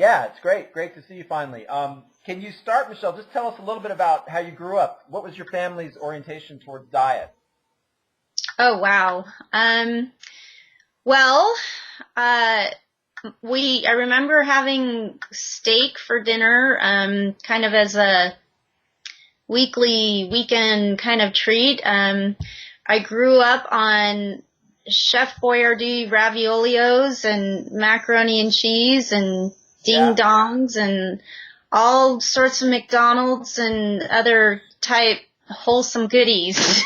Yeah, it's great. Great to see you finally. Can you start, Michele? Just tell us a little bit about how you grew up. What was your family's orientation towards diet? Oh, wow. Well, uh, I remember having steak for dinner, kind of as a weekend kind of treat. I grew up on Chef Boyardee raviolios and macaroni and cheese and ding Yeah. dongs and all sorts of McDonald's and other type wholesome goodies.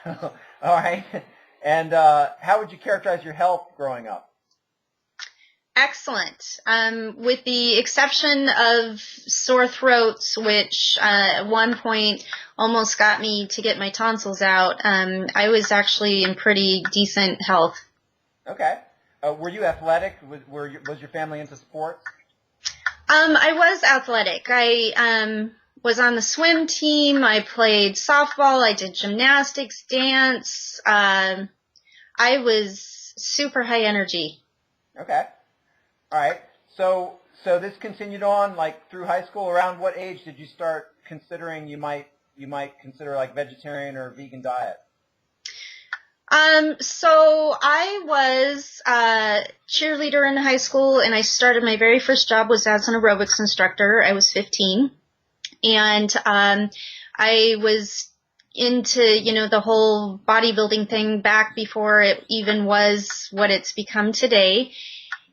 So, all right. And how would you characterize your health growing up? Excellent. With the exception of sore throats, which at one point almost got me to get my tonsils out, I was actually in pretty decent health. Okay. Were you athletic? Was your family into sports? I was athletic. I was on the swim team. I played softball. I did gymnastics, dance. I was super high energy. Okay. All right. So this continued on like through high school. Around what age did you start considering you might consider like vegetarian or vegan diet? So I was a cheerleader in high school, and I started my very first job was as an aerobics instructor. I was 15, and I was into, the whole bodybuilding thing back before it even was what it's become today.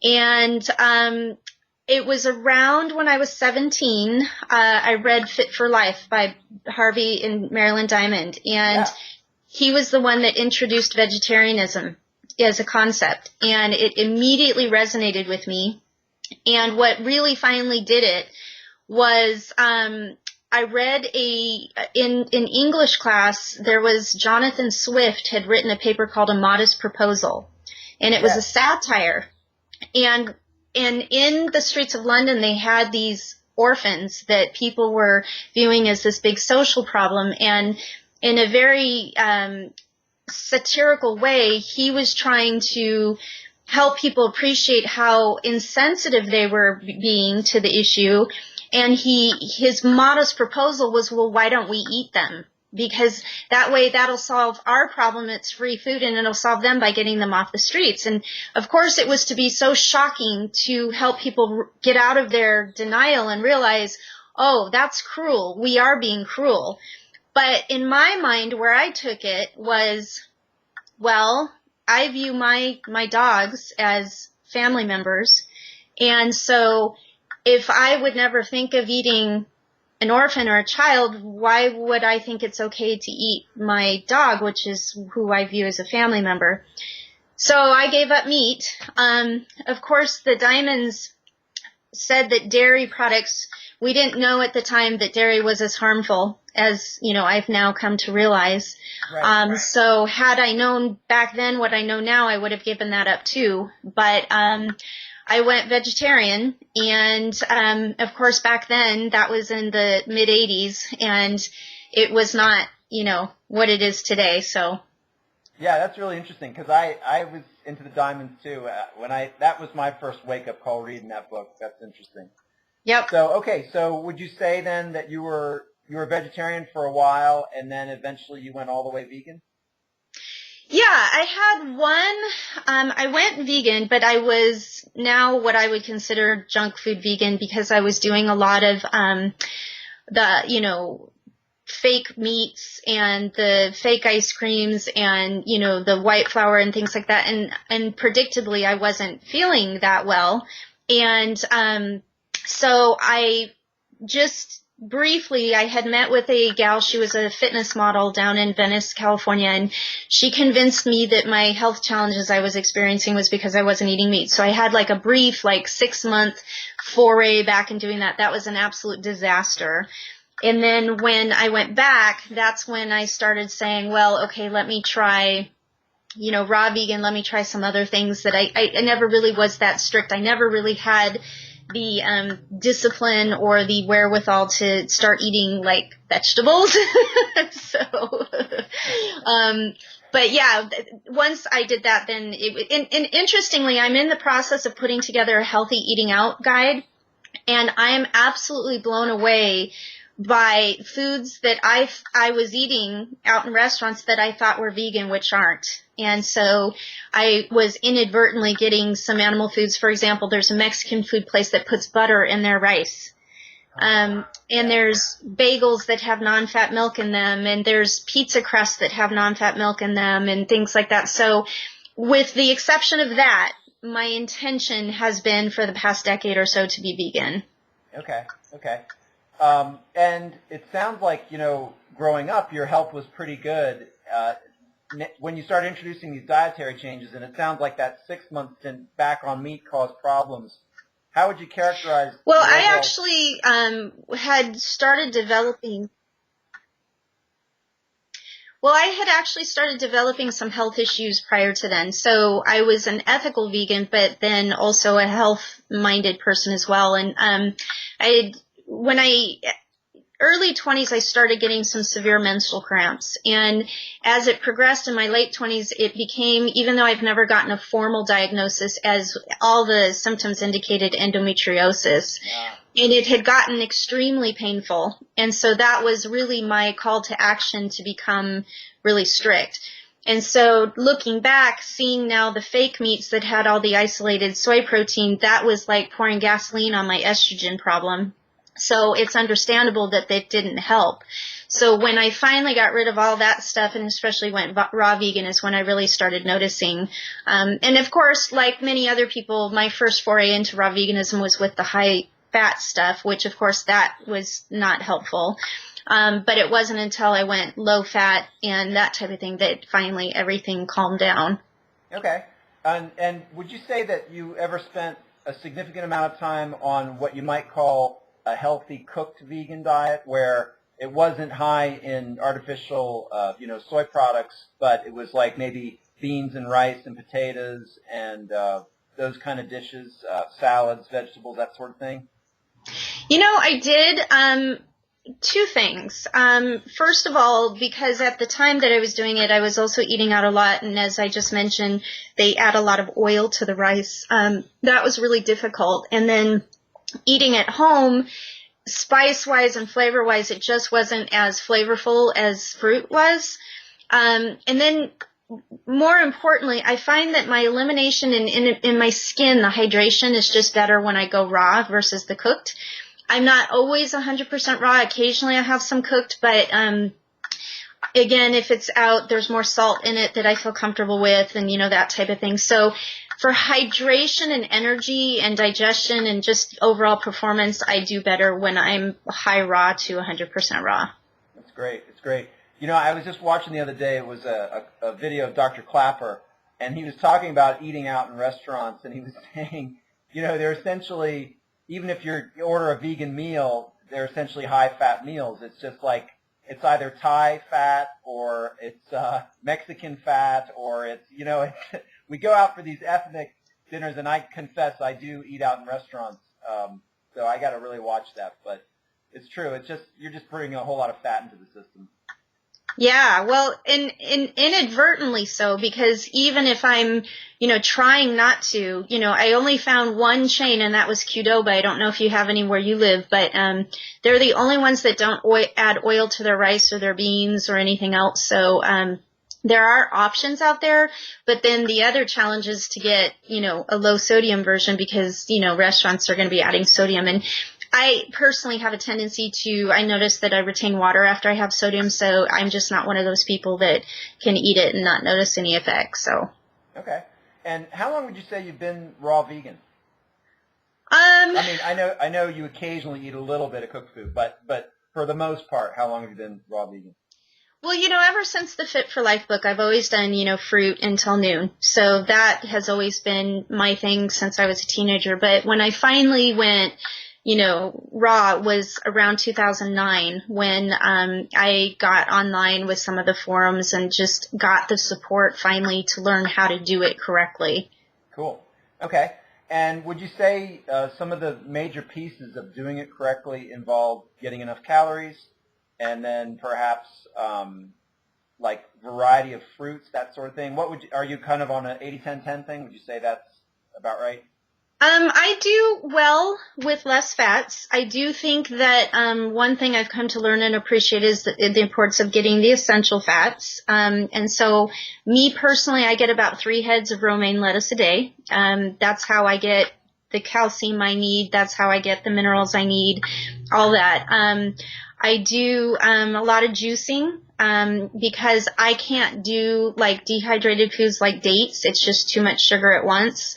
And it was around when I was 17, I read Fit for Life by Harvey and Marilyn Diamond, and Yeah. he was the one that introduced vegetarianism as a concept, and it immediately resonated with me. And what really finally did it was I read in English class, there was Jonathan Swift had written a paper called A Modest Proposal, and it was a satire. And in the streets of London, they had these orphans that people were viewing as this big social problem, and in a very satirical way, he was trying to help people appreciate how insensitive they were being to the issue. And his modest proposal was, well, why don't we eat them? Because that way that'll solve our problem. It's free food, and it'll solve them by getting them off the streets. And of course it was to be so shocking to help people get out of their denial and realize, oh, that's cruel. We are being cruel. But in my mind, where I took it was, well, I view my dogs as family members. And so if I would never think of eating an orphan or a child, why would I think it's okay to eat my dog, which is who I view as a family member? So I gave up meat. Of course, the Diamonds said that dairy products, we didn't know at the time that dairy was as harmful as, I've now come to realize. Right. So had I known back then what I know now, I would have given that up too. But I went vegetarian, and of course back then that was in the mid 80s, and it was not, what it is today. So Yeah, that's really interesting because I was into the Diamonds too. That was my first wake up call reading that book. That's interesting. yep. So would you say then that you were vegetarian for a while and then eventually you went all the way vegan? Yeah, I had one, I went vegan, but I was now what I would consider junk food vegan because I was doing a lot of the fake meats and the fake ice creams and, the white flour and things like that. And predictably, I wasn't feeling that well. And so I just briefly, I had met with a gal. She was a fitness model down in Venice, California, and she convinced me that my health challenges I was experiencing was because I wasn't eating meat. So I had like a brief, 6-month foray back in doing that. That was an absolute disaster. And then when I went back, that's when I started saying, well, okay, let me try, raw vegan. Let me try some other things that I never really was that strict. I never really had the discipline or the wherewithal to start eating like vegetables. So But yeah, once I did that, then and interestingly, I'm in the process of putting together a healthy eating out guide, and I am absolutely blown away by foods that I was eating out in restaurants that I thought were vegan, which aren't. And so I was inadvertently getting some animal foods. For example, there's a Mexican food place that puts butter in their rice. And there's bagels that have non-fat milk in them, and there's pizza crusts that have non-fat milk in them, and things like that. So with the exception of that, my intention has been for the past decade or so to be vegan. Okay. And it sounds like, growing up, your health was pretty good. When you started introducing these dietary changes, and it sounds like that 6 month stint back on meat caused problems. How would you characterize? Well, I actually had started developing. Well, I had actually started developing some health issues prior to then. So I was an ethical vegan, but then also a health-minded person as well. And early 20s, I started getting some severe menstrual cramps. And as it progressed in my late 20s, it became, even though I've never gotten a formal diagnosis, as all the symptoms indicated, endometriosis. Yeah. And it had gotten extremely painful. And so that was really my call to action to become really strict. And so looking back, seeing now the fake meats that had all the isolated soy protein, that was like pouring gasoline on my estrogen problem. So it's understandable that that didn't help. So when I finally got rid of all that stuff and especially went raw vegan is when I really started noticing. And of course, like many other people, my first foray into raw veganism was with the high fat stuff, which of course that was not helpful. But it wasn't until I went low fat and that type of thing that finally everything calmed down. Okay. And would you say that you ever spent a significant amount of time on what you might call a healthy cooked vegan diet, where it wasn't high in artificial, soy products, but it was like maybe beans and rice and potatoes and those kind of dishes, salads, vegetables, that sort of thing? I did two things. First of all, because at the time that I was doing it, I was also eating out a lot, and as I just mentioned, they add a lot of oil to the rice. That was really difficult. And then eating at home, spice-wise and flavor-wise, it just wasn't as flavorful as fruit was. And then, more importantly, I find that my elimination in my skin, the hydration is just better when I go raw versus the cooked. I'm not always 100% raw. Occasionally I have some cooked, but again, if it's out, there's more salt in it that I feel comfortable with and, that type of thing. So for hydration and energy and digestion and just overall performance, I do better when I'm high raw to 100% raw. That's great. It's great. I was just watching the other day, it was a video of Dr. Clapper, and he was talking about eating out in restaurants, and he was saying, they're essentially, even if you order a vegan meal, they're essentially high-fat meals. It's just like, it's either Thai fat or it's Mexican fat or it's, we go out for these ethnic dinners, and I confess I do eat out in restaurants, so I got to really watch that. But it's true. It's just, you're just putting a whole lot of fat into the system. Yeah, well, inadvertently so, because even if I'm, trying not to, I only found one chain, and that was Qdoba. I don't know if you have any where you live, but they're the only ones that don't add oil to their rice or their beans or anything else. So there are options out there, but then the other challenge is to get, a low sodium version because, restaurants are going to be adding sodium. And I personally have a tendency I notice that I retain water after I have sodium, so I'm just not one of those people that can eat it and not notice any effects. So. Okay. And how long would you say you've been raw vegan? I know you occasionally eat a little bit of cooked food, but for the most part, how long have you been raw vegan? Well, ever since the Fit for Life book, I've always done, fruit until noon. So that has always been my thing since I was a teenager. But when I finally went raw was around 2009 when I got online with some of the forums and just got the support finally to learn how to do it correctly. Cool. Okay. And would you say some of the major pieces of doing it correctly involve getting enough calories and then perhaps, like variety of fruits, that sort of thing? Are you kind of on an 80-10-10 thing? Would you say that's about right? I do well with less fats. I do think that one thing I've come to learn and appreciate is the importance of getting the essential fats. And so me personally, I get about 3 heads of romaine lettuce a day. That's how I get the calcium I need. That's how I get the minerals I need, all that. I do a lot of juicing because I can't do like dehydrated foods like dates. It's just too much sugar at once.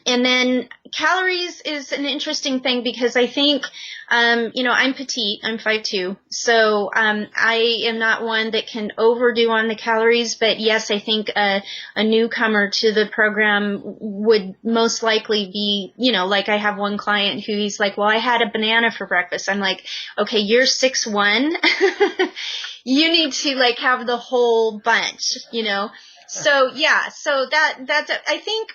And then calories is an interesting thing because I think, I'm petite, I'm 5'2", so I am not one that can overdo on the calories, but yes, I think a newcomer to the program would most likely be, like I have one client who he's like, well, I had a banana for breakfast. I'm like, okay, you're 6'1". You need to like have the whole bunch, So yeah, so that's, I think,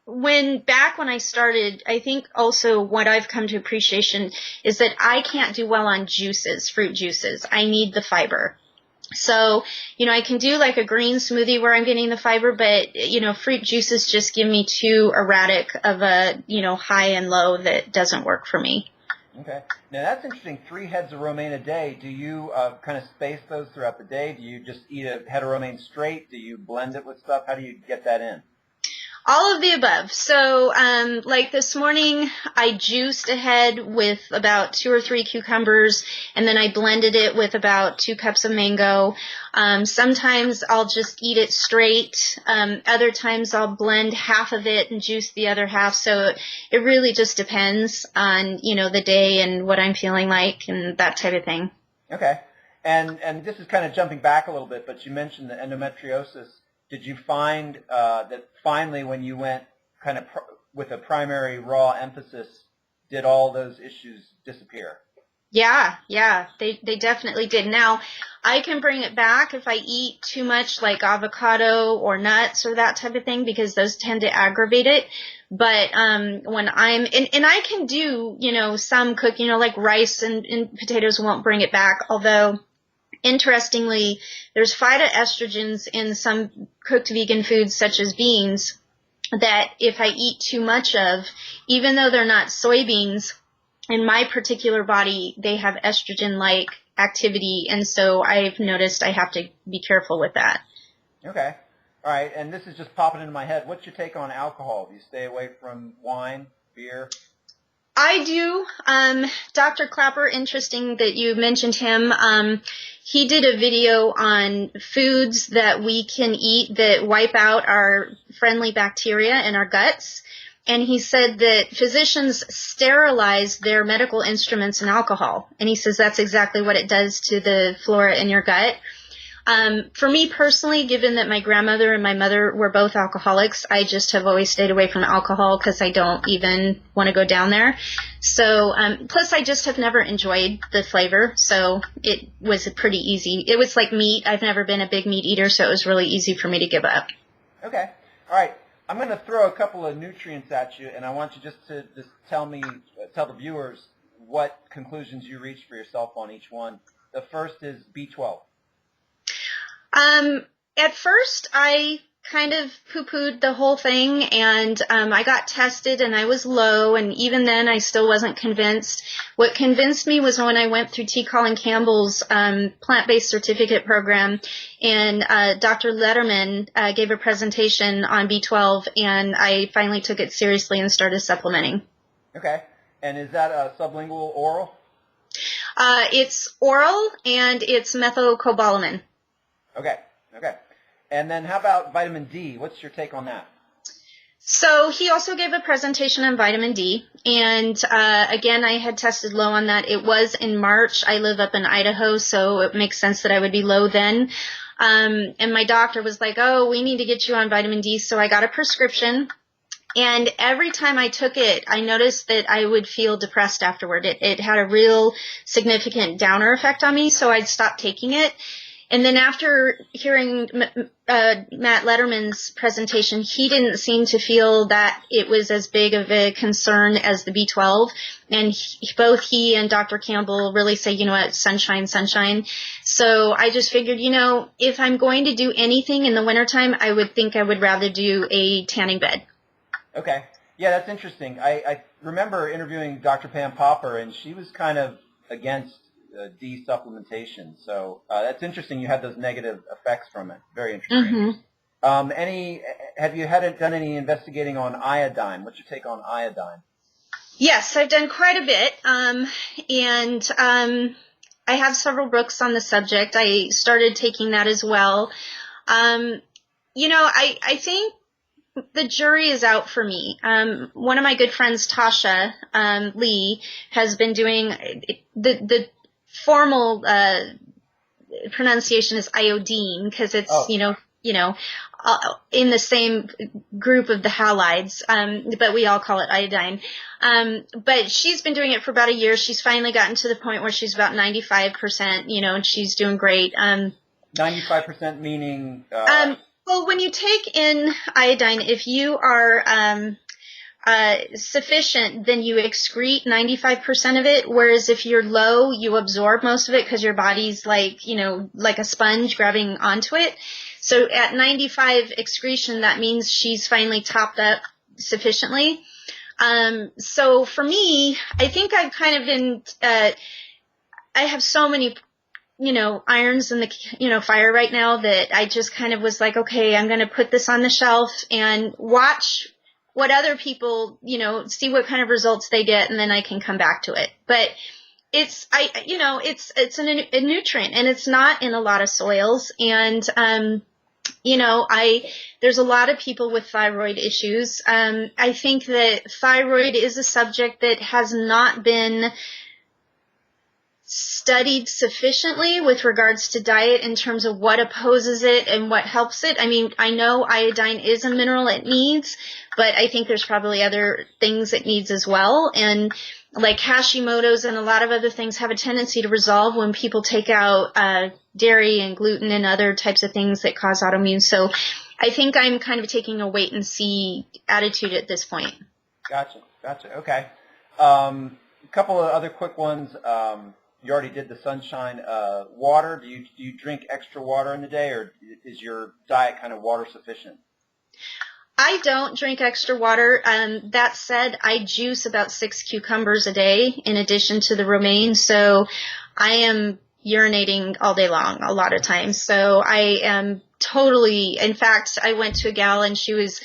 when I started, I think also what I've come to appreciation is that I can't do well on juices, fruit juices. I need the fiber. So, I can do like a green smoothie where I'm getting the fiber, but, fruit juices just give me too erratic of a, high and low that doesn't work for me. Okay. Now that's interesting. 3 heads of romaine a day. Do you kind of space those throughout the day? Do you just eat a head of romaine straight? Do you blend it with stuff? How do you get that in? All of the above. So, like this morning, I juiced a head with about 2 or 3 cucumbers, and then I blended it with about 2 cups of mango. Sometimes I'll just eat it straight. Other times I'll blend half of it and juice the other half. So it really just depends on, the day and what I'm feeling like and that type of thing. Okay. And this is kind of jumping back a little bit, but you mentioned the endometriosis. Did you find that finally when you went kind of with a primary raw emphasis, did all those issues disappear? Yeah, they definitely did. Now, I can bring it back if I eat too much like avocado or nuts or that type of thing because those tend to aggravate it. But when and I can do, some cooking, like rice and potatoes won't bring it back, although interestingly, there's phytoestrogens in some cooked vegan foods such as beans that if I eat too much of, even though they're not soybeans, in my particular body, they have estrogen-like activity, and so I've noticed I have to be careful with that. Okay. All right, and this is just popping into my head. What's your take on alcohol? Do you stay away from wine, beer? I do. Dr. Clapper, interesting that you mentioned him. He did a video on foods that we can eat that wipe out our friendly bacteria in our guts. And he said that physicians sterilize their medical instruments in alcohol. And he says that's exactly what it does to the flora in your gut. For me personally, given that my grandmother and my mother were both alcoholics, I just have always stayed away from alcohol because I don't even want to go down there. So, plus I just have never enjoyed the flavor, so it was pretty easy. It was like meat. I've never been a big meat eater, so it was really easy for me to give up. Okay. All right. I'm going to throw a couple of nutrients at you, and I want you just to tell the viewers what conclusions you reached for yourself on each one. The first is B12. At first, I kind of poo-pooed the whole thing, and I got tested, and I was low, and even then, I still wasn't convinced. What convinced me was when I went through T. Colin Campbell's plant-based certificate program, and Dr. Letterman gave a presentation on B12, and I finally took it seriously and started supplementing. Okay. And is that sublingual oral? It's oral, and it's methylcobalamin. Okay. And then how about vitamin D? What's your take on that? So he also gave a presentation on vitamin D, and again, I had tested low on that. It was in March. I live up in Idaho, so it makes sense that I would be low then. And my doctor was like, oh, we need to get you on vitamin D, so I got a prescription. And every time I took it, I noticed that I would feel depressed afterward. It had a real significant downer effect on me, so I'd stopped taking it. And then after hearing Matt Letterman's presentation, he didn't seem to feel that it was as big of a concern as the B12. And both he and Dr. Campbell really say, you know what, sunshine, sunshine. So I just figured, you know, if I'm going to do anything in the wintertime, I would think I would rather do a tanning bed. Okay. Yeah, that's interesting. I remember interviewing Dr. Pam Popper, and she was kind of against D supplementation. So that's interesting. You had those negative effects from it. Very interesting. Mm-hmm. Have you done any investigating on iodine? What's your take on iodine? Yes, I've done quite a bit, and I have several books on the subject. I started taking that as well. You know, I think the jury is out for me. One of my good friends, Tasha Lee, has been doing the formal pronunciation is iodine because it's in the same group of the halides, but we all call it iodine. But she's been doing it for about a year. She's finally gotten to the point where she's about 95%, you know, and she's doing great. 95% meaning? Well, when you take in iodine, if you are sufficient, then you excrete 95% of it, whereas if you're low, you absorb most of it because your body's like, you know, like a sponge grabbing onto it. So at 95 excretion, that means she's finally topped up sufficiently. So for me, I think I've kind of been, I have so many, you know, irons in the, you know, fire right now that I just kind of was like, okay, I'm going to put this on the shelf and watch what other people, you know, see what kind of results they get, and then I can come back to it. But it's a nutrient, and it's not in a lot of soils. And, you know, there's a lot of people with thyroid issues. I think that thyroid is a subject that has not been studied sufficiently with regards to diet in terms of what opposes it and what helps it. I mean, I know iodine is a mineral it needs, but I think there's probably other things it needs as well. And like Hashimoto's and a lot of other things have a tendency to resolve when people take out dairy and gluten and other types of things that cause autoimmune. So I think I'm kind of taking a wait and see attitude at this point. Gotcha. Okay. A couple of other quick ones. You already did the sunshine. Water, do you drink extra water in the day, or is your diet kind of water sufficient? I don't drink extra water. That said, I juice about 6 cucumbers a day in addition to the romaine, so I am urinating all day long a lot of times. So I am totally, in fact, I went to a gal and she was,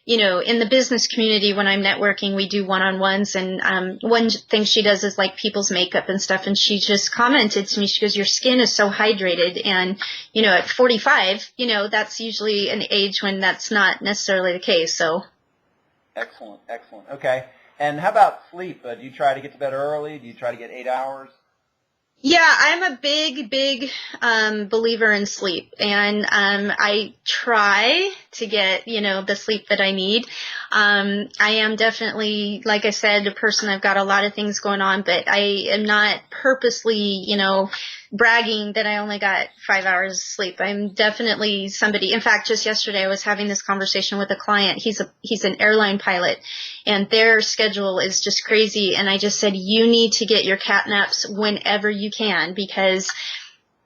you know, in the business community when I'm networking, we do one-on-ones, and one thing she does is like people's makeup and stuff, and she just commented to me, she goes, your skin is so hydrated, and, you know, at 45, you know, that's usually an age when that's not necessarily the case, so. Excellent. Okay. And how about sleep? Do you try to get to bed early? Do you try to get 8 hours? Yeah, I'm a big believer in sleep, and I try to get, you know, the sleep that I need. I am definitely, like I said, a person, I've got a lot of things going on, but I am not purposely, you know, bragging that I only got 5 hours sleep. I'm definitely somebody, in fact, just yesterday I was having this conversation with a client. He's an airline pilot, and their schedule is just crazy. And I just said, you need to get your cat naps whenever you can, because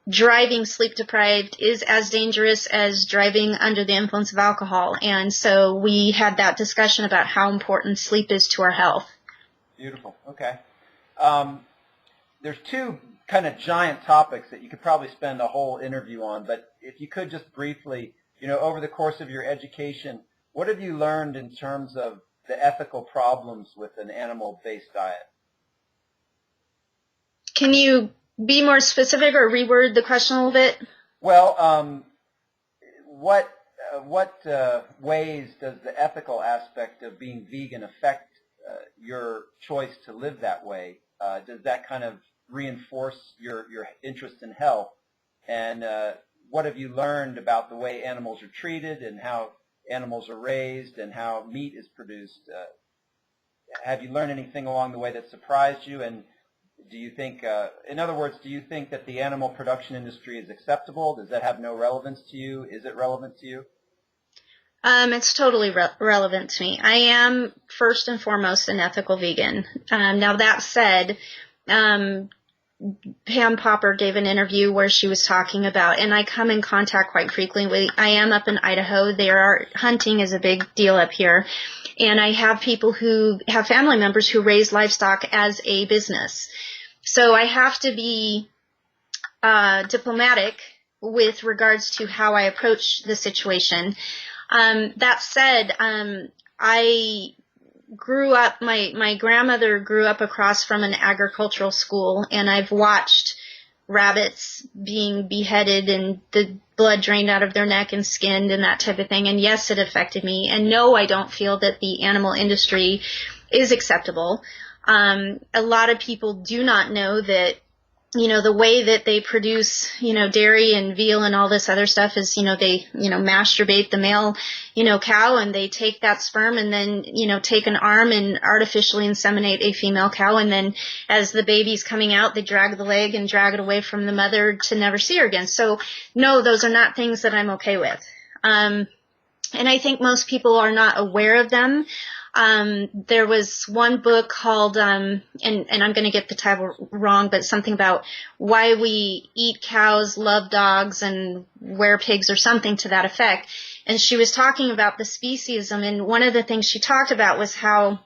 driving sleep deprived is as dangerous as driving under the influence of alcohol. And so we had that discussion about how important sleep is to our health. Beautiful. Okay. There's two kind of giant topics that you could probably spend a whole interview on, but if you could just briefly, you know, over the course of your education, what have you learned in terms of the ethical problems with an animal-based diet? Can you be more specific or reword the question a little bit? Well, what ways does the ethical aspect of being vegan affect your choice to live that way? Does that kind of reinforce your interest in health? And what have you learned about the way animals are treated and how animals are raised and how meat is produced? Have you learned anything along the way that surprised you? And Do you think, in other words, do you think that the animal production industry is acceptable? Does that have no relevance to you? Is it relevant to you? It's totally relevant to me. I am first and foremost an ethical vegan. Now that said, Pam Popper gave an interview where she was talking about, and I come in contact quite frequently. I am up in Idaho. Hunting is a big deal up here. And I have people who have family members who raise livestock as a business. So I have to be diplomatic with regards to how I approach the situation. That said, I grew up, my grandmother grew up across from an agricultural school, and I've watched rabbits being beheaded and the blood drained out of their neck and skinned and that type of thing. And yes, it affected me. And no, I don't feel that the animal industry is acceptable. A lot of people do not know that, the way that they produce, dairy and veal and all this other stuff is, they, masturbate the male, cow, and they take that sperm and then, take an arm and artificially inseminate a female cow. And then as the baby's coming out, they drag the leg and drag it away from the mother to never see her again. So no, those are not things that I'm okay with. And I think most people are not aware of them. There was one book called, and I'm going to get the title wrong, but something about why we eat cows, love dogs, and wear pigs, or something to that effect. And she was talking about the speciesism, and one of the things she talked about was how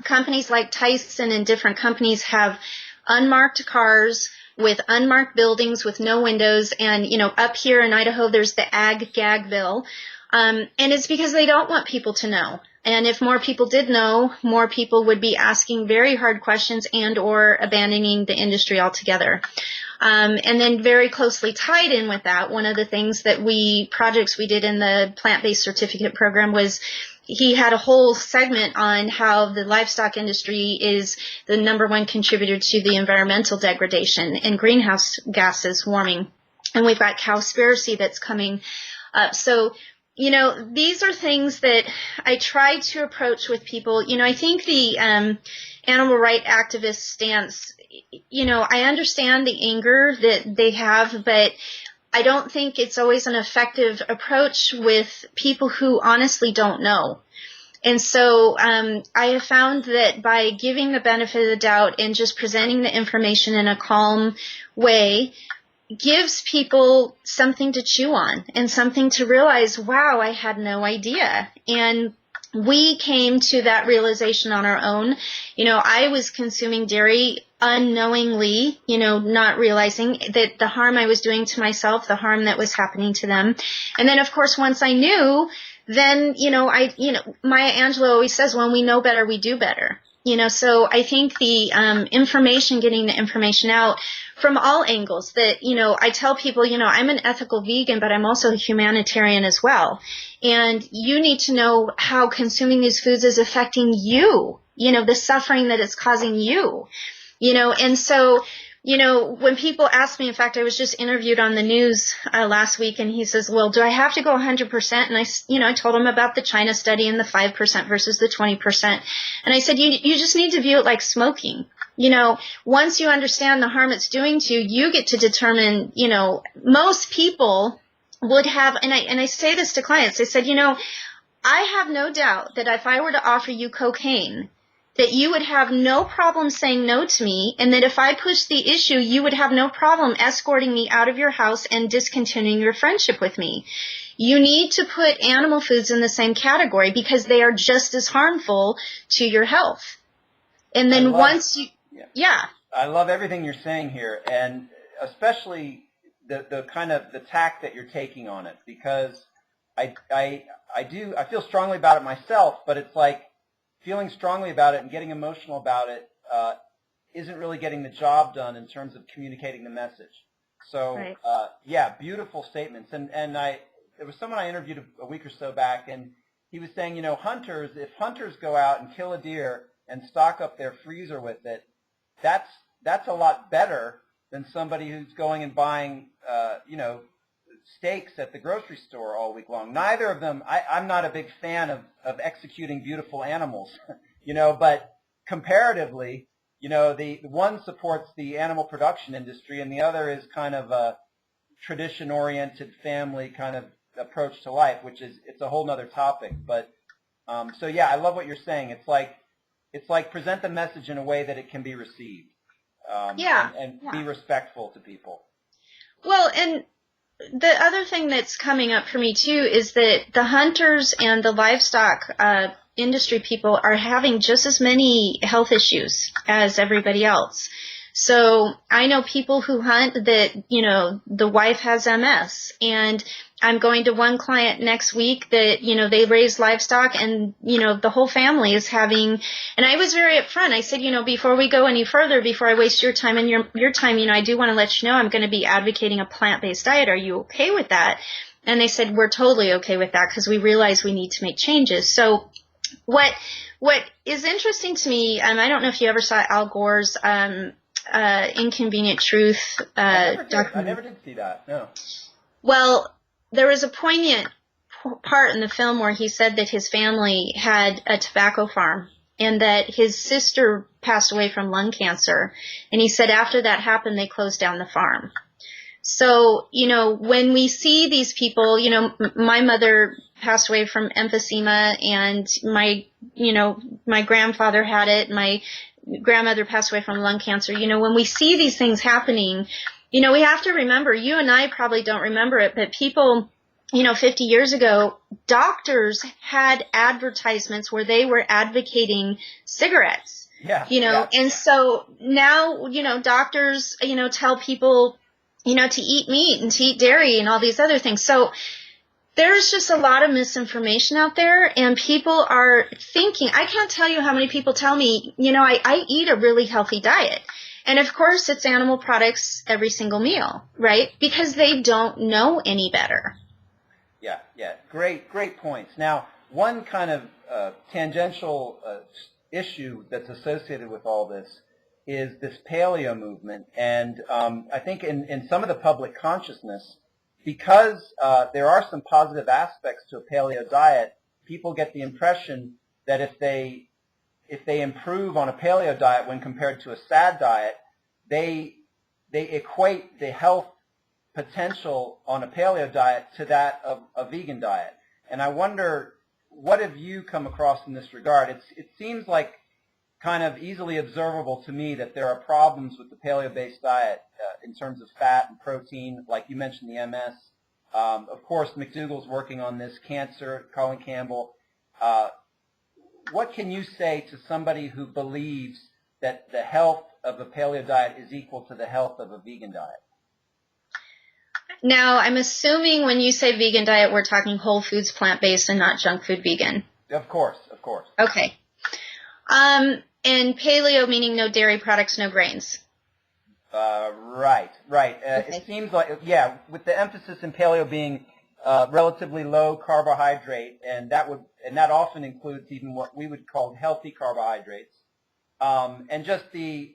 companies like Tyson and different companies have unmarked cars with unmarked buildings with no windows, and, up here in Idaho, there's the ag-gag bill. And it's because they don't want people to know. And if more people did know, more people would be asking very hard questions and or abandoning the industry altogether. And then very closely tied in with that, one of the things that projects we did in the plant-based certificate program was he had a whole segment on how the livestock industry is the #1 contributor to the environmental degradation and greenhouse gases warming. And we've got cowspiracy that's coming up. So these are things that I try to approach with people. I think the animal rights activist stance, I understand the anger that they have, but I don't think it's always an effective approach with people who honestly don't know. And so I have found that by giving the benefit of the doubt and just presenting the information in a calm way, gives people something to chew on and something to realize, wow, I had no idea. And we came to that realization on our own. I was consuming dairy unknowingly, not realizing that the harm I was doing to myself, the harm that was happening to them. And then, of course, once I knew, then, Maya Angelou always says, when we know better, we do better. So I think the information, getting the information out from all angles that, I tell people, I'm an ethical vegan, but I'm also a humanitarian as well. And you need to know how consuming these foods is affecting you, the suffering that it's causing you, and so, when people ask me, in fact, I was just interviewed on the news last week, and he says, well, do I have to go 100%? And I told him about the China study and the 5% versus the 20%. And I said, you just need to view it like smoking. Once you understand the harm it's doing to you, you get to determine, most people would have, and I say this to clients, I said, I have no doubt that if I were to offer you cocaine, that you would have no problem saying no to me, and that if I pushed the issue, you would have no problem escorting me out of your house and discontinuing your friendship with me. You need to put animal foods in the same category because they are just as harmful to your health. And then I love everything you're saying here, and especially the kind of the tack that you're taking on it, because I feel strongly about it myself, but it's like, feeling strongly about it and getting emotional about it isn't really getting the job done in terms of communicating the message. So, right. Beautiful statements. And there was someone I interviewed a week or so back, and he was saying, if hunters go out and kill a deer and stock up their freezer with it, that's a lot better than somebody who's going and buying, steaks at the grocery store all week long. Neither of them, I'm not a big fan of executing beautiful animals, but comparatively, the one supports the animal production industry, and the other is kind of a tradition-oriented family kind of approach to life, it's a whole nother topic. But so yeah, I love what you're saying. It's like present the message in a way that it can be received, and be respectful to people. Well, and the other thing that's coming up for me too is that the hunters and the livestock industry people are having just as many health issues as everybody else. So I know people who hunt that, the wife has MS, and I'm going to one client next week that, they raise livestock, and, the whole family is having, and I was very upfront. I said, before we go any further, before I waste your time and your time, I do want to let you know I'm going to be advocating a plant-based diet. Are you okay with that? And they said, we're totally okay with that because we realize we need to make changes. So what is interesting to me, I don't know if you ever saw Al Gore's Inconvenient Truth. I never did see that, no. Well, there was a poignant part in the film where he said that his family had a tobacco farm and that his sister passed away from lung cancer. And he said after that happened, they closed down the farm. So, when we see these people, my mother passed away from emphysema, and my grandfather had it. My grandmother passed away from lung cancer. When we see these things happening, we have to remember, you and I probably don't remember it, but people, 50 years ago, doctors had advertisements where they were advocating cigarettes. Yeah. And so now, doctors, tell people, to eat meat and to eat dairy and all these other things. So there's just a lot of misinformation out there, and people are thinking, I can't tell you how many people tell me, I eat a really healthy diet. And of course it's animal products every single meal, right? Because they don't know any better. Yeah. Great points. Now, one kind of tangential issue that's associated with all this is this paleo movement. And I think in some of the public consciousness, because there are some positive aspects to a paleo diet, people get the impression that if they improve on a paleo diet when compared to a SAD diet, they equate the health potential on a paleo diet to that of a vegan diet. And I wonder, what have you come across in this regard? It seems like kind of easily observable to me that there are problems with the paleo-based diet in terms of fat and protein, like you mentioned the MS. Of course, McDougall's working on this, cancer, Colin Campbell. What can you say to somebody who believes that the health of a paleo diet is equal to the health of a vegan diet? Now, I'm assuming when you say vegan diet, we're talking whole foods, plant-based, and not junk food vegan. Of course. Okay. And paleo meaning no dairy products, no grains. Right. Okay. It seems like, with the emphasis in paleo being relatively low carbohydrate, and that often includes even what we would call healthy carbohydrates, and just the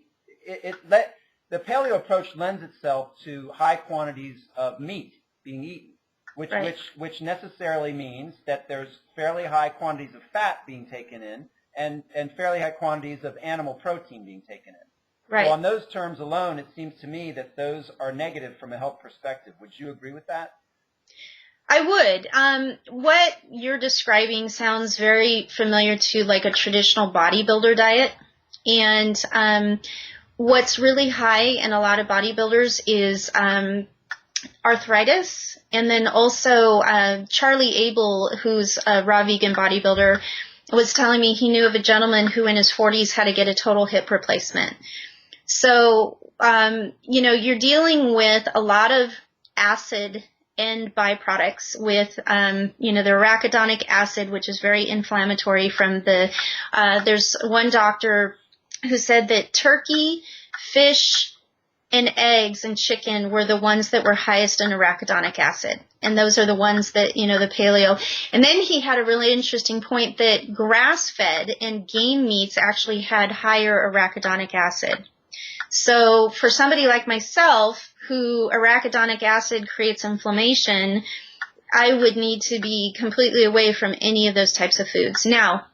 paleo approach lends itself to high quantities of meat being eaten, which necessarily means that there's fairly high quantities of fat being taken in, and fairly high quantities of animal protein being taken in. Right. So on those terms alone, it seems to me that those are negative from a health perspective. Would you agree with that? I would. What you're describing sounds very familiar to like a traditional bodybuilder diet. And what's really high in a lot of bodybuilders is arthritis. And then also Charlie Abel, who's a raw vegan bodybuilder, was telling me he knew of a gentleman who in his 40s had to get a total hip replacement. So, you're dealing with a lot of acid end byproducts with, the arachidonic acid, which is very inflammatory from there's one doctor who said that turkey, fish, and eggs and chicken were the ones that were highest in arachidonic acid. And those are the ones that, the paleo. And then he had a really interesting point that grass-fed and game meats actually had higher arachidonic acid. So for somebody like myself, who arachidonic acid creates inflammation, I would need to be completely away from any of those types of foods. Now,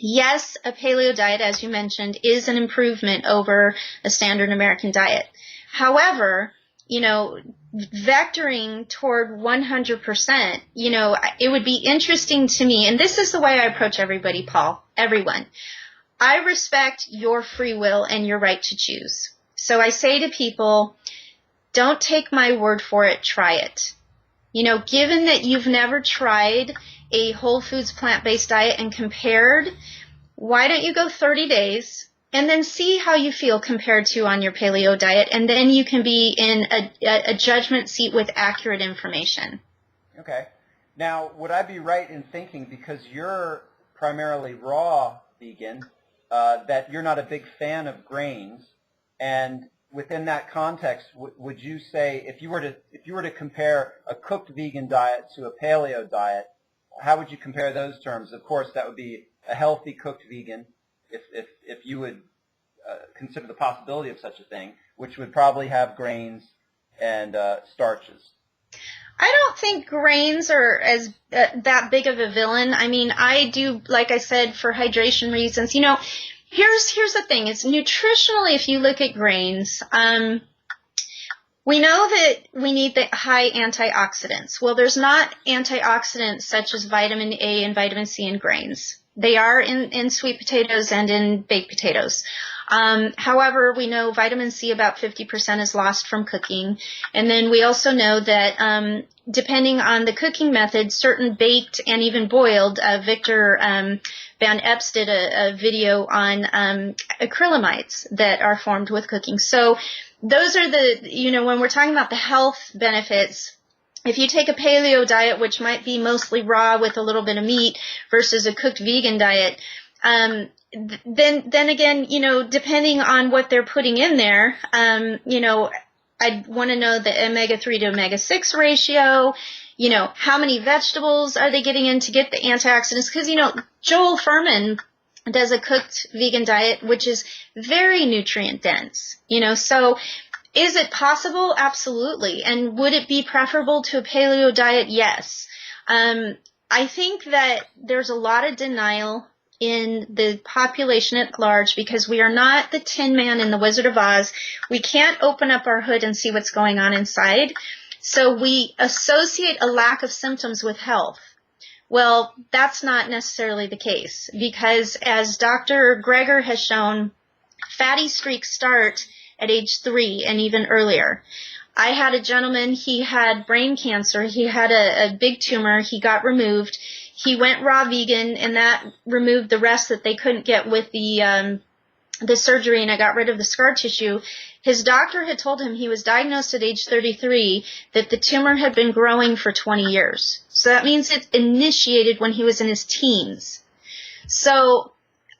yes, a paleo diet, as you mentioned, is an improvement over a standard American diet. However, vectoring toward 100%, it would be interesting to me, and this is the way I approach everybody, Paul, everyone. I respect your free will and your right to choose. So I say to people, don't take my word for it, try it. Given that you've never tried a whole foods plant-based diet and compared, why don't you go 30 days and then see how you feel compared to on your paleo diet, and then you can be in a judgment seat with accurate information. Okay. Now, would I be right in thinking, because you're primarily raw vegan, that you're not a big fan of grains, and within that context, would you say, if you were to compare a cooked vegan diet to a paleo diet, how would you compare those terms? Of course, that would be a healthy cooked vegan, if you would consider the possibility of such a thing, which would probably have grains and starches. I don't think grains are as that big of a villain. I mean, I do, like I said, for hydration reasons. Here's the thing. It's nutritionally, if you look at grains, we know that we need the high antioxidants. Well, there's not antioxidants such as vitamin A and vitamin C in grains. They are in sweet potatoes and in baked potatoes. However, we know vitamin C, about 50% is lost from cooking. And then we also know that depending on the cooking method, certain baked and even boiled, Victor Van Epps did a video on acrylamides that are formed with cooking. So those are when we're talking about the health benefits, if you take a paleo diet, which might be mostly raw with a little bit of meat, versus a cooked vegan diet, then again, depending on what they're putting in there, I'd want to know the omega-3 to omega-6 ratio, how many vegetables are they getting in to get the antioxidants? Because, Joel Fuhrman does a cooked vegan diet, which is very nutrient dense, so is it possible? Absolutely. And would it be preferable to a paleo diet? Yes. I think that there's a lot of denial in the population at large because we are not the Tin Man in the Wizard of Oz. We can't open up our hood and see what's going on inside. So we associate a lack of symptoms with health. Well, that's not necessarily the case because, as Dr. Greger has shown, fatty streaks start at age 3 and even earlier. I had a gentleman, he had brain cancer. He had a big tumor. He got removed. He went raw vegan, and that removed the rest that they couldn't get with the surgery, and I got rid of the scar tissue. His doctor had told him he was diagnosed at age 33 that the tumor had been growing for 20 years. So that means it initiated when he was in his teens. So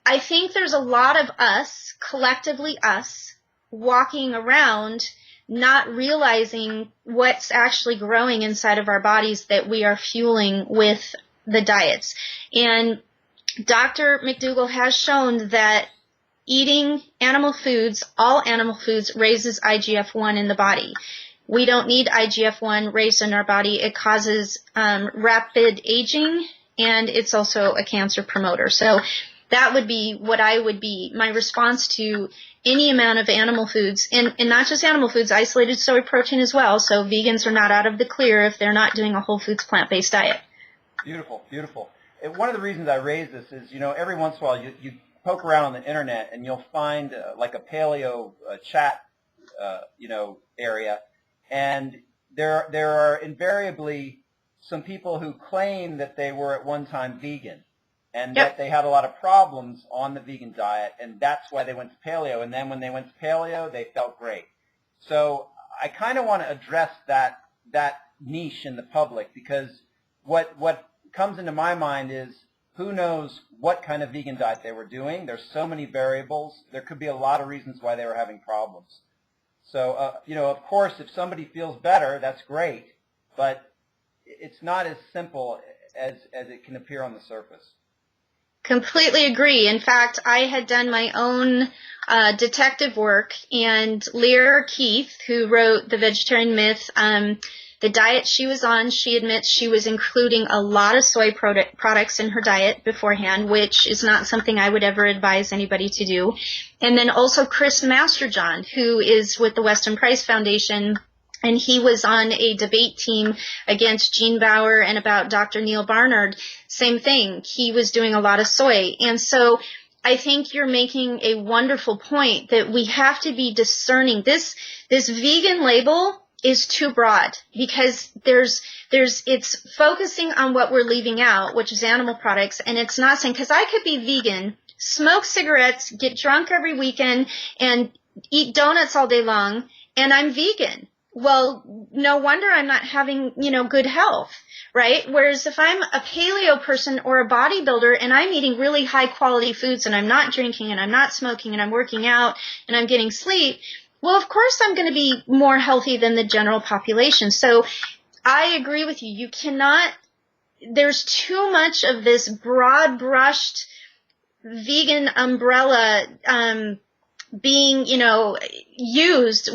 I think there's a lot of us, collectively us, walking around not realizing what's actually growing inside of our bodies that we are fueling with the diets. And Dr. McDougall has shown that eating animal foods, all animal foods, raises IGF-1 in the body. We don't need IGF-1 raised in our body. It causes rapid aging, and it's also a cancer promoter. So that would be what I would be, my response to any amount of animal foods, and not just animal foods, isolated soy protein as well. So vegans are not out of the clear if they're not doing a whole foods plant-based diet. Beautiful, beautiful. And one of the reasons I raise this is, every once in a while you poke around on the internet and you'll find like a paleo chat, area, and there are invariably some people who claim that they were at one time vegan and that they had a lot of problems on the vegan diet, and that's why they went to paleo. And then when they went to paleo, they felt great. So I kind of want to address that niche in the public, because what comes into my mind is, who knows what kind of vegan diet they were doing. There's so many variables. There could be a lot of reasons why they were having problems. So, of course, if somebody feels better, that's great, but it's not as simple as it can appear on the surface. Completely agree. In fact, I had done my own detective work, and Lear Keith, who wrote The Vegetarian Myth, The diet she was on, she admits she was including a lot of soy products in her diet beforehand, which is not something I would ever advise anybody to do. And then also Chris Masterjohn, who is with the Weston Price Foundation, and he was on a debate team against Gene Bauer and about Dr. Neil Barnard. Same thing. He was doing a lot of soy. And so I think you're making a wonderful point that we have to be discerning. This vegan label is too broad because it's focusing on what we're leaving out, which is animal products, and it's not saying, because I could be vegan, smoke cigarettes, get drunk every weekend, and eat donuts all day long, and I'm vegan. Well, no wonder I'm not having, good health, right? Whereas if I'm a paleo person or a bodybuilder and I'm eating really high quality foods and I'm not drinking and I'm not smoking and I'm working out and I'm getting sleep, well, of course I'm going to be more healthy than the general population. So I agree with you. There's too much of this broad brushed vegan umbrella, being, used.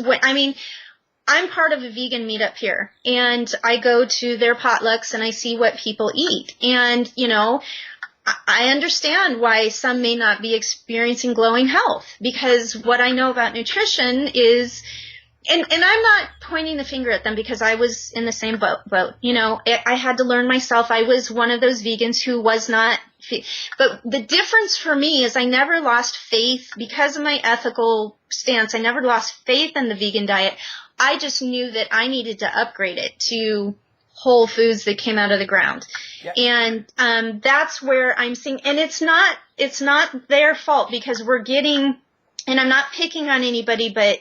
I'm part of a vegan meetup here, and I go to their potlucks and I see what people eat. And, I understand why some may not be experiencing glowing health, because what I know about nutrition is, and I'm not pointing the finger at them because I was in the same boat. I had to learn myself. I was one of those vegans who was not, but the difference for me is I never lost faith because of my ethical stance. I never lost faith in the vegan diet. I just knew that I needed to upgrade it to whole foods that came out of the ground. Yep. And that's where I'm seeing, and it's not their fault because we're getting, and I'm not picking on anybody, but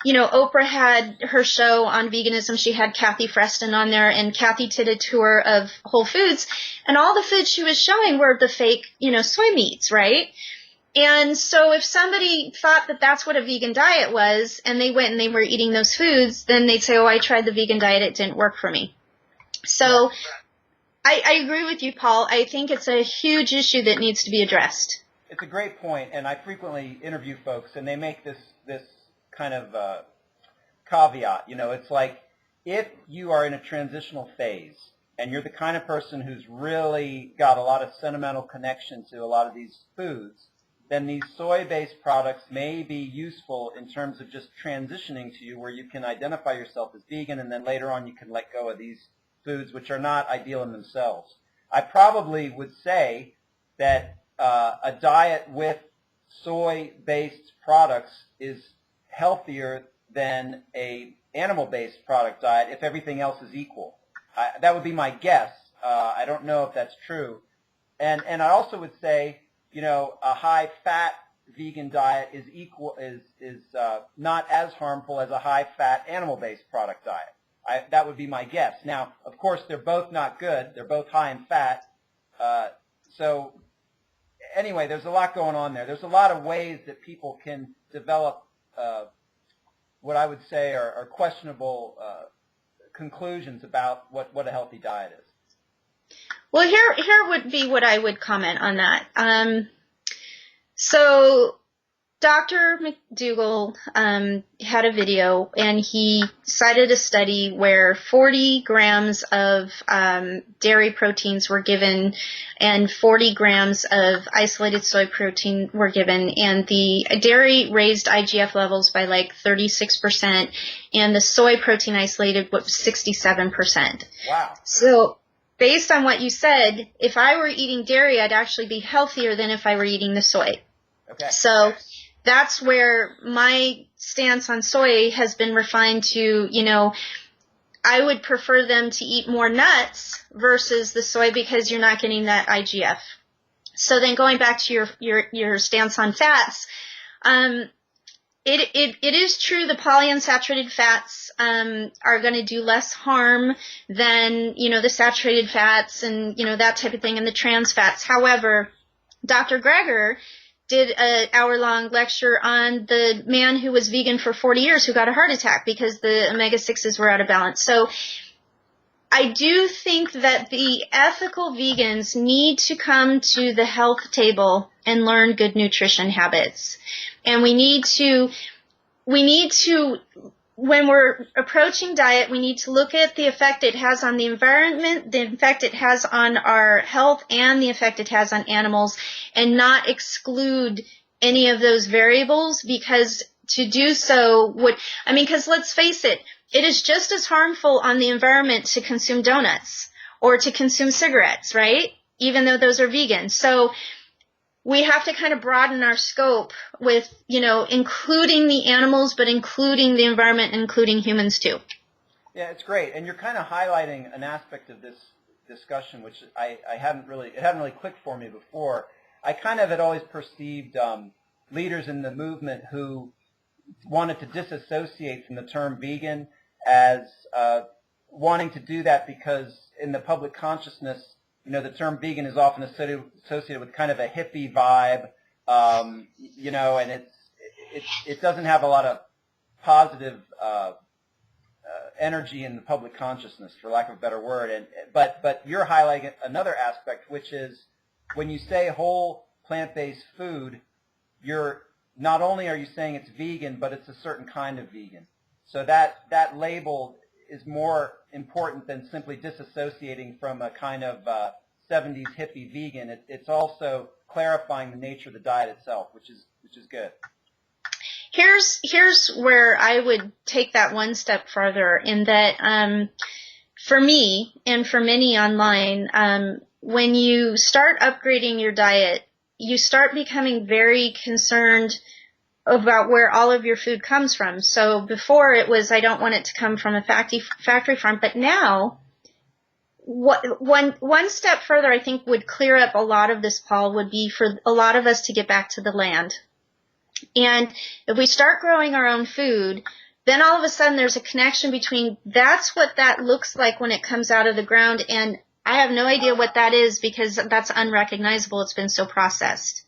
Oprah had her show on veganism. She had Kathy Freston on there, and Kathy did a tour of Whole Foods, and all the foods she was showing were the fake, soy meats, right? And so if somebody thought that that's what a vegan diet was, and they went and they were eating those foods, then they'd say, oh, I tried the vegan diet, it didn't work for me. So I agree with you, Paul. I think it's a huge issue that needs to be addressed. It's a great point, and I frequently interview folks, and they make this kind of caveat. It's like if you are in a transitional phase and you're the kind of person who's really got a lot of sentimental connection to a lot of these foods, then these soy-based products may be useful in terms of just transitioning to you where you can identify yourself as vegan, and then later on you can let go of these foods which are not ideal in themselves. I probably would say that a diet with soy-based products is healthier than a animal-based product diet if everything else is equal. That would be my guess. I don't know if that's true. And I also would say, a high-fat vegan diet is not as harmful as a high-fat animal-based product diet. That would be my guess. Now, of course, they're both not good. They're both high in fat. So anyway, there's a lot going on there. There's a lot of ways that people can develop what I would say are questionable conclusions about what a healthy diet is. Well, here would be what I would comment on that. So Dr. McDougall had a video, and he cited a study where 40 grams of dairy proteins were given and 40 grams of isolated soy protein were given, and the dairy raised IGF levels by like 36%, and the soy protein isolated was 67%. Wow. So based on what you said, if I were eating dairy, I'd actually be healthier than if I were eating the soy. Okay. So that's where my stance on soy has been refined to, I would prefer them to eat more nuts versus the soy because you're not getting that IGF. So then going back to your stance on fats, it is true the polyunsaturated fats are going to do less harm than, the saturated fats and, that type of thing, and the trans fats. However, Dr. Greger did an hour-long lecture on the man who was vegan for 40 years who got a heart attack because the omega-6s were out of balance. So I do think that the ethical vegans need to come to the health table and learn good nutrition habits. And we need to when we're approaching diet, we need to look at the effect it has on the environment, the effect it has on our health, and the effect it has on animals, and not exclude any of those variables, because to do so would, because let's face it, it is just as harmful on the environment to consume donuts or to consume cigarettes, right? Even though those are vegan. So we have to kind of broaden our scope with, including the animals, but including the environment, including humans too. Yeah, it's great. And you're kind of highlighting an aspect of this discussion, which it hadn't really clicked for me before. I kind of had always perceived leaders in the movement who wanted to disassociate from the term vegan as wanting to do that because in the public consciousness, the term vegan is often associated with kind of a hippie vibe, and it doesn't have a lot of positive energy in the public consciousness, for lack of a better word. But you're highlighting another aspect, which is when you say whole plant-based food, you're not only are you saying it's vegan, but it's a certain kind of vegan. So that label is more important than simply disassociating from a kind of 70s hippie vegan. It's also clarifying the nature of the diet itself, which is good. Here's where I would take that one step further, in that for me and for many online, when you start upgrading your diet, you start becoming very concerned about where all of your food comes from. So before it was, I don't want it to come from a factory farm, but now one step further I think would clear up a lot of this, Paul, would be for a lot of us to get back to the land. And if we start growing our own food, then all of a sudden there's a connection between that's what that looks like when it comes out of the ground, and I have no idea what that is because that's unrecognizable. It's been so processed.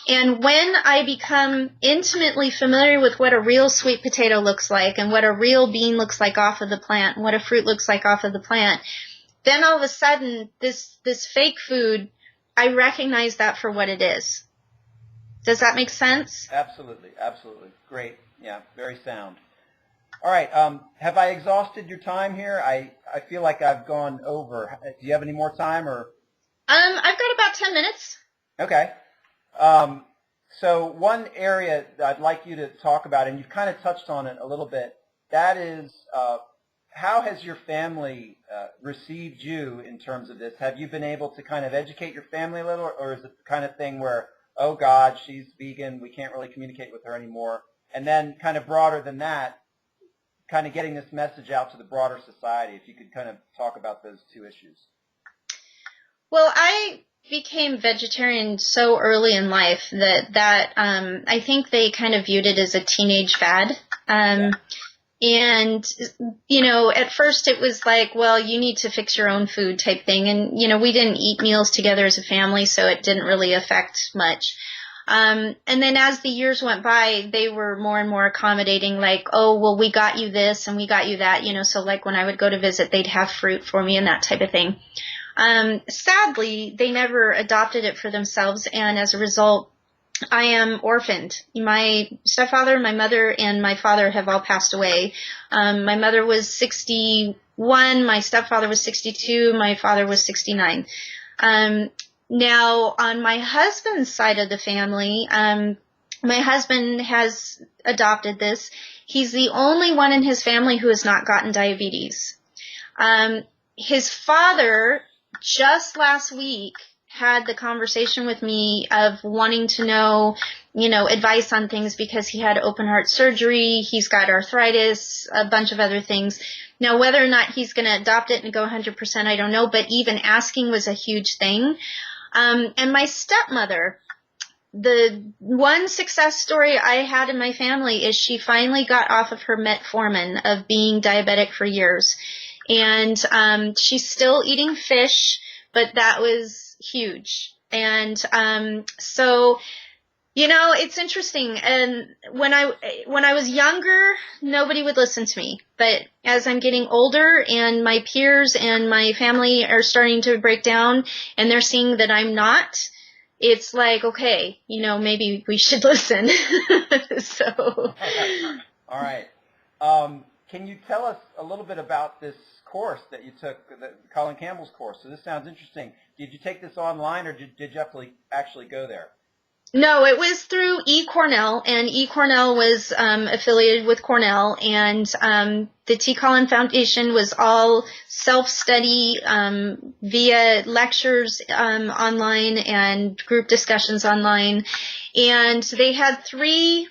And when I become intimately familiar with what a real sweet potato looks like and what a real bean looks like off of the plant and what a fruit looks like off of the plant, then all of a sudden this fake food, I recognize that for what it is. Does that make sense? Absolutely. Great. Yeah, very sound. All right. Have I exhausted your time here? I feel like I've gone over. Do you have any more time, or? I've got about 10 minutes. Okay. So one area that I'd like you to talk about, and you've kind of touched on it a little bit, that is how has your family received you in terms of this? Have you been able to kind of educate your family a little, or is it the kind of thing where, oh God, she's vegan, we can't really communicate with her anymore? And then kind of broader than that, kind of getting this message out to the broader society, if you could kind of talk about those two issues. Well, I became vegetarian so early in life that I think they kind of viewed it as a teenage fad. And, at first it was like, well, you need to fix your own food type thing. And, we didn't eat meals together as a family, so it didn't really affect much. And then as the years went by, they were more and more accommodating, like, oh, well, we got you this and we got you that, so like when I would go to visit, they'd have fruit for me and that type of thing. Sadly, they never adopted it for themselves, and as a result, I am orphaned. My stepfather, my mother, and my father have all passed away. My mother was 61, my stepfather was 62, my father was 69. Now, on my husband's side of the family, my husband has adopted this. He's the only one in his family who has not gotten diabetes. His father just last week had the conversation with me of wanting to know, advice on things because he had open heart surgery, he's got arthritis, a bunch of other things. Now, whether or not he's going to adopt it and go 100%, I don't know, but even asking was a huge thing. And my stepmother, the one success story I had in my family is she finally got off of her metformin of being diabetic for years. And she's still eating fish, but that was huge. And so, it's interesting. And when I was younger, nobody would listen to me. But as I'm getting older and my peers and my family are starting to break down and they're seeing that I'm not, it's like, okay, maybe we should listen. So. All right. Can you tell us a little bit about this course that you took, Colin Campbell's course? So this sounds interesting. Did you take this online, or did you actually go there? No, it was through eCornell, and eCornell was affiliated with Cornell, and the T. Collin Foundation was all self-study via lectures online and group discussions online, and they had three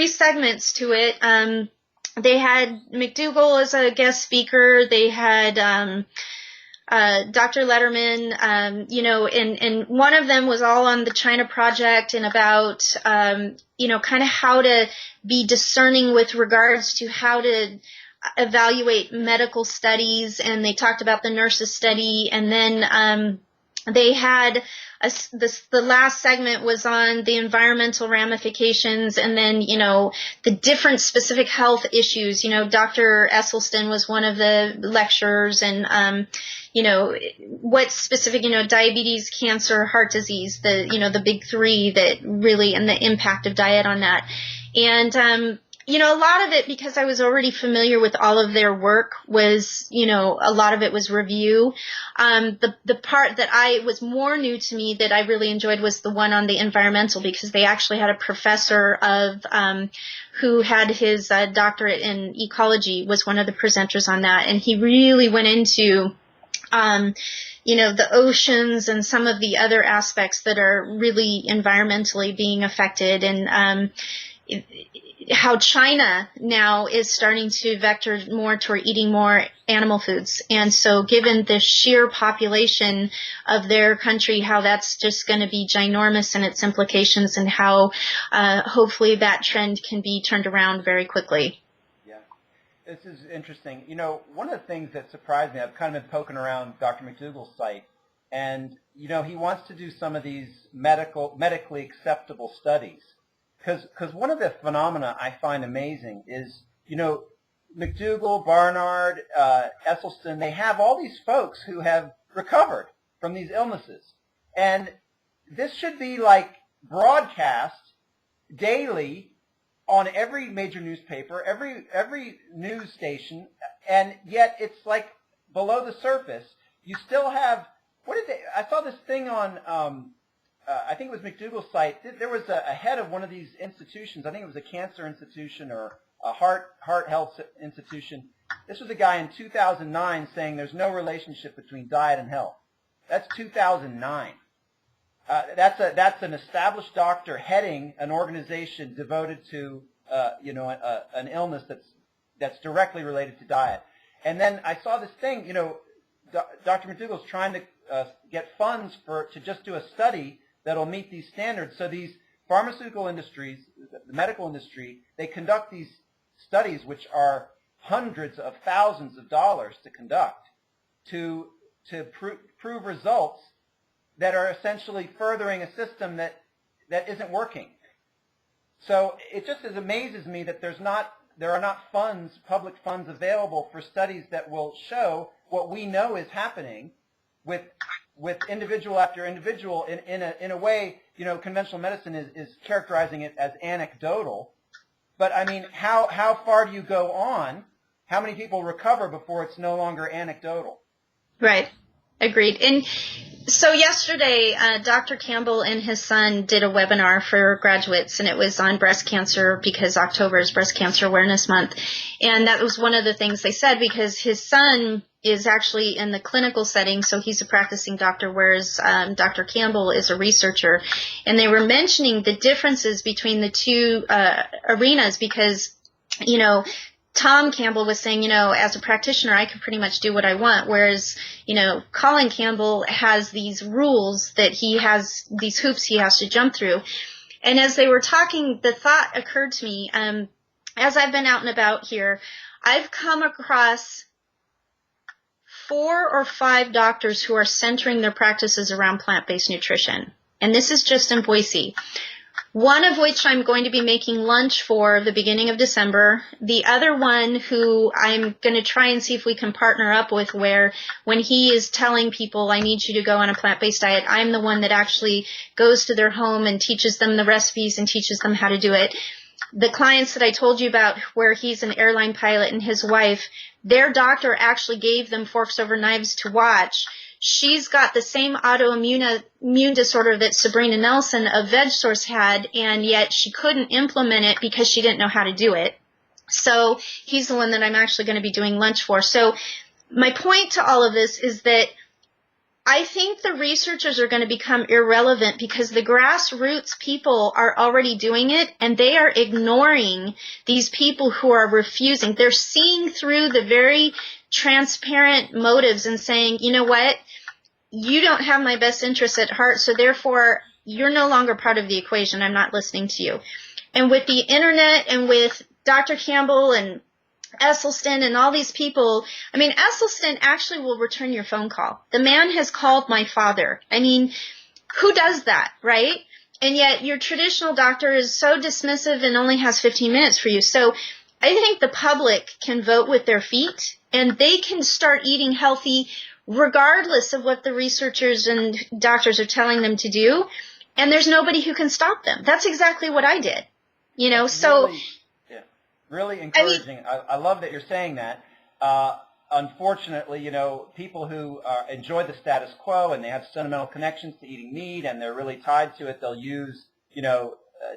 segments to it. They had McDougall as a guest speaker. They had Dr. Letterman, and one of them was all on the China Project and about, kind of how to be discerning with regards to how to evaluate medical studies. And they talked about the nurses study. And then they had the last segment was on the environmental ramifications, and then, the different specific health issues. Dr. Esselstyn was one of the lecturers, and, what specific, diabetes, cancer, heart disease, the big three that really, and the impact of diet on that. And, a lot of it, because I was already familiar with all of their work, was, a lot of it was review. The part that was more new to me that I really enjoyed was the one on the environmental, because they actually had a professor who had his doctorate in ecology, was one of the presenters on that. And he really went into, the oceans and some of the other aspects that are really environmentally being affected, and, how China now is starting to vector more toward eating more animal foods. And so given the sheer population of their country, how that's just going to be ginormous in its implications, and how hopefully that trend can be turned around very quickly. Yeah, this is interesting. One of the things that surprised me, I've kind of been poking around Dr. McDougall's site, and, he wants to do some of these medically acceptable studies. Because one of the phenomena I find amazing is, McDougall, Barnard, Esselstyn, they have all these folks who have recovered from these illnesses. And this should be like broadcast daily on every major newspaper, every news station, and yet it's like below the surface. You still have, I saw this thing on, I think it was McDougall's site. There was a head of one of these institutions. I think it was a cancer institution or a heart health institution. This was a guy in 2009 saying there's no relationship between diet and health. That's 2009. That's an established doctor heading an organization devoted to an illness that's directly related to diet. And then I saw this thing. Dr. McDougall's trying to get funds to just do a study that'll meet these standards. So these pharmaceutical industries, the medical industry, they conduct these studies, which are hundreds of thousands of dollars to conduct, to prove results that are essentially furthering a system that isn't working. So it just amazes me that there are not funds, public funds available for studies that will show what we know is happening with individual after individual in a way, conventional medicine is characterizing it as anecdotal. But I mean, how far do you go on? How many people recover before it's no longer anecdotal? Right. Agreed. And so yesterday, Dr. Campbell and his son did a webinar for graduates, and it was on breast cancer, because October is Breast Cancer Awareness Month. And that was one of the things they said, because his son is actually in the clinical setting, so he's a practicing doctor, whereas Dr. Campbell is a researcher. And they were mentioning the differences between the two arenas, because, Tom Campbell was saying, as a practitioner, I can pretty much do what I want, whereas, Colin Campbell has these rules that he has, these hoops he has to jump through. And as they were talking, the thought occurred to me, as I've been out and about here, I've come across 4 or 5 doctors who are centering their practices around plant-based nutrition. And this is just in Boise. One of which I'm going to be making lunch for the beginning of December. The other one who I'm going to try and see if we can partner up with, where when he is telling people, I need you to go on a plant-based diet, I'm the one that actually goes to their home and teaches them the recipes and teaches them how to do it. the clients that I told you about where he's an airline pilot and his wife, their doctor actually gave them forks over knives to watch. She's got the same autoimmune disorder that Sabrina Nelson of VegSource had, and yet she couldn't implement it because she didn't know how to do it. So he's the one that I'm actually going to be doing lunch for. So my point to all of this is that I think the researchers are going to become irrelevant because the grassroots people are already doing it, and they are ignoring these people who are refusing. They're seeing through the very transparent motives and saying, you know what, you don't have my best interests at heart, so therefore you're no longer part of the equation. I'm not listening to you. And with the internet and with Dr. Campbell and Esselstyn and all these people, I mean, Esselstyn actually will return your phone call. The man has called my father. I mean, who does that, right? And yet your traditional doctor is so dismissive and only has 15 minutes for you. So I think the public can vote with their feet, and they can start eating healthy regardless of what the researchers and doctors are telling them to do. And there's nobody who can stop them. That's exactly what I did, you know, so... Really encouraging. I love that you're saying that. Unfortunately, you know, people who enjoy the status quo and they have sentimental connections to eating meat and they're really tied to it, they'll use, you know,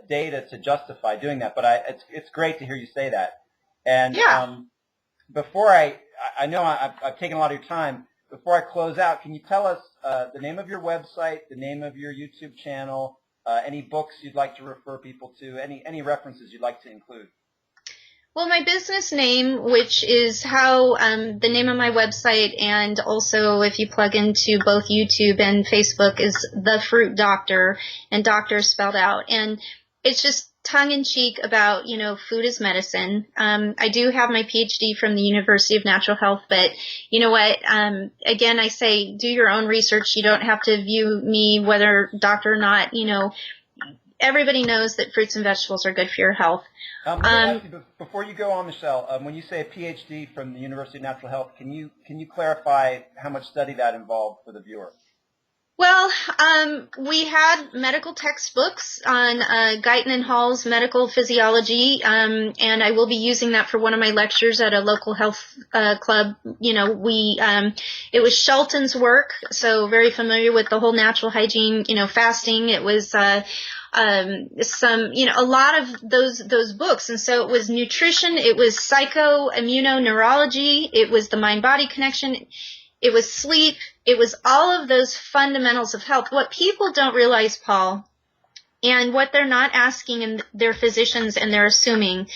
data to justify doing that. But it's great to hear you say that. And before I know I've taken a lot of your time. Before I close out, can you tell us the name of your website, the name of your YouTube channel, any books you'd like to refer people to, any references you'd like to include? Well, my business name, which is how the name of my website, and also if you plug into both YouTube and Facebook, is The Fruit Doctor, and doctor is spelled out. And it's just tongue-in-cheek about, you know, food is medicine. I do have my PhD from the University of Natural Health, but you know what? Again, I say do your own research. You don't have to view me whether doctor or not. You know, everybody knows that fruits and vegetables are good for your health. Before you go on, Michele, when you say a PhD from the University of Natural Health, can you clarify how much study that involved for the viewer? Well, we had medical textbooks on Guyton and Hall's medical physiology, and I will be using that for one of my lectures at a local health club. You know, it was Shelton's work, so very familiar with the whole natural hygiene, you know, fasting. It was some, you know, a lot of those books. And so it was nutrition, it was psycho-immunoneurology, it was the mind-body connection, it was sleep, it was all of those fundamentals of health. What people don't realize, Paul, and what they're not asking in their physicians and they're assuming,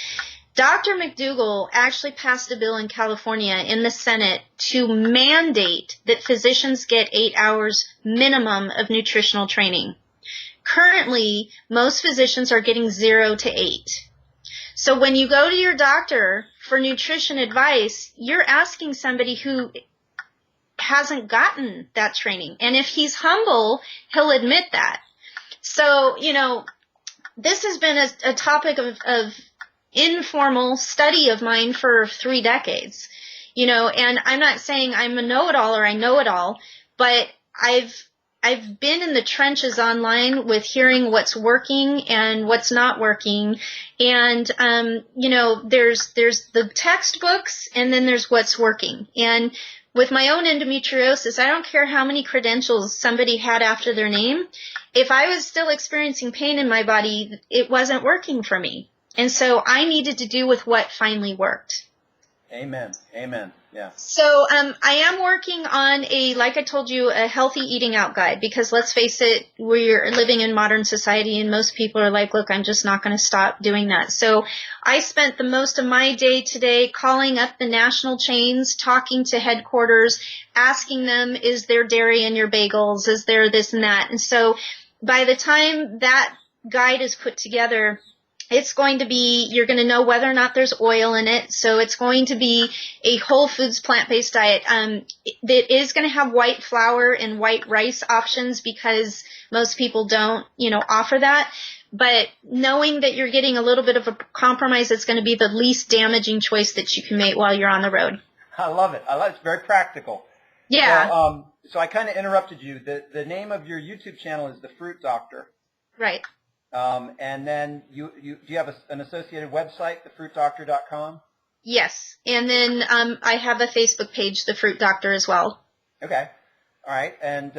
Dr. McDougall actually passed a bill in California in the Senate to mandate that physicians get 8 hours minimum of nutritional training. Currently, most physicians are getting 0 to 8. So when you go to your doctor for nutrition advice, you're asking somebody who hasn't gotten that training. And if he's humble, he'll admit that. So, you know, this has been a topic of informal study of mine for 3 decades. You know, and I'm not saying I'm a know-it-all or I know it all, but I've been in the trenches online with hearing what's working and what's not working. And, you know, there's the textbooks and then there's what's working. And with my own endometriosis, I don't care how many credentials somebody had after their name. If I was still experiencing pain in my body, it wasn't working for me. And so I needed to do with what finally worked. Amen. Amen. Yeah. So I am working on like I told you, a healthy eating out guide, because let's face it, we're living in modern society and most people are like, look, I'm just not going to stop doing that. So I spent the most of my day today calling up the national chains, talking to headquarters, asking them, is there dairy in your bagels? Is there this and that? And so by the time that guide is put together, it's going to be, you're going to know whether or not there's oil in it. So it's going to be a whole foods plant-based diet. That is going to have white flour and white rice options because most people don't, you know, offer that. But knowing that you're getting a little bit of a compromise, it's going to be the least damaging choice that you can make while you're on the road. I love it. It's very practical. Yeah. So I kind of interrupted you. The name of your YouTube channel is The Fruit Doctor. Right. And then do you have an associated website, thefruitdoctor.com? Yes. And then I have a Facebook page, The Fruit Doctor, as well. Okay. All right. And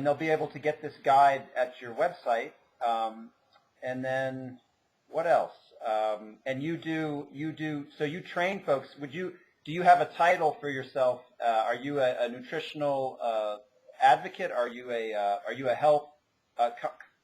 they'll be able to get this guide at your website. And then what else? And so you train folks. Do you have a title for yourself? Are you a nutritional advocate? Are you a health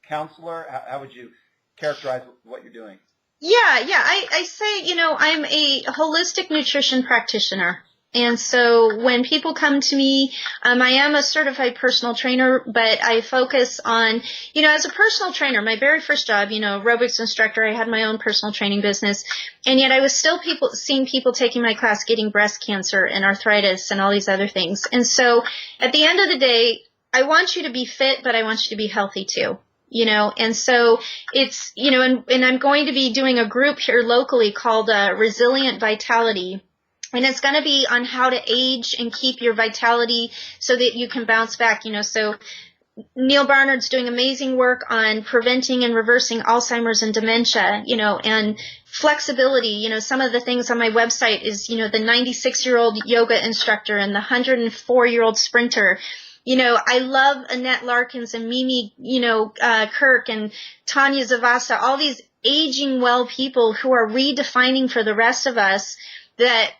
counselor? How would you characterize what you're doing? Yeah. I say, I'm a holistic nutrition practitioner. And so when people come to me, I am a certified personal trainer, but I focus on, as a personal trainer, my very first job, aerobics instructor, I had my own personal training business. And yet I was still seeing people taking my class getting breast cancer and arthritis and all these other things. And so at the end of the day, I want you to be fit, but I want you to be healthy too. And so it's, and I'm going to be doing a group here locally called Resilient Vitality. And it's going to be on how to age and keep your vitality so that you can bounce back. So Neil Barnard's doing amazing work on preventing and reversing Alzheimer's and dementia, and flexibility. Some of the things on my website is, the 96-year-old yoga instructor and the 104-year-old sprinter. I love Annette Larkins and Mimi, Kirk and Tanya Zavasa, all these aging well people who are redefining for the rest of us that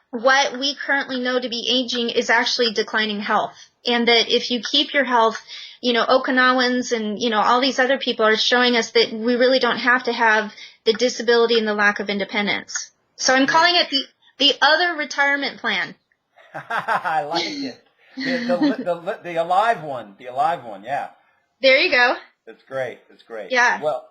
what we currently know to be aging is actually declining health. And that if you keep your health, Okinawans and, all these other people are showing us that we really don't have to have the disability and the lack of independence. So I'm calling it the other retirement plan. I like it. The alive one. Yeah. There you go. That's great. Yeah. Well,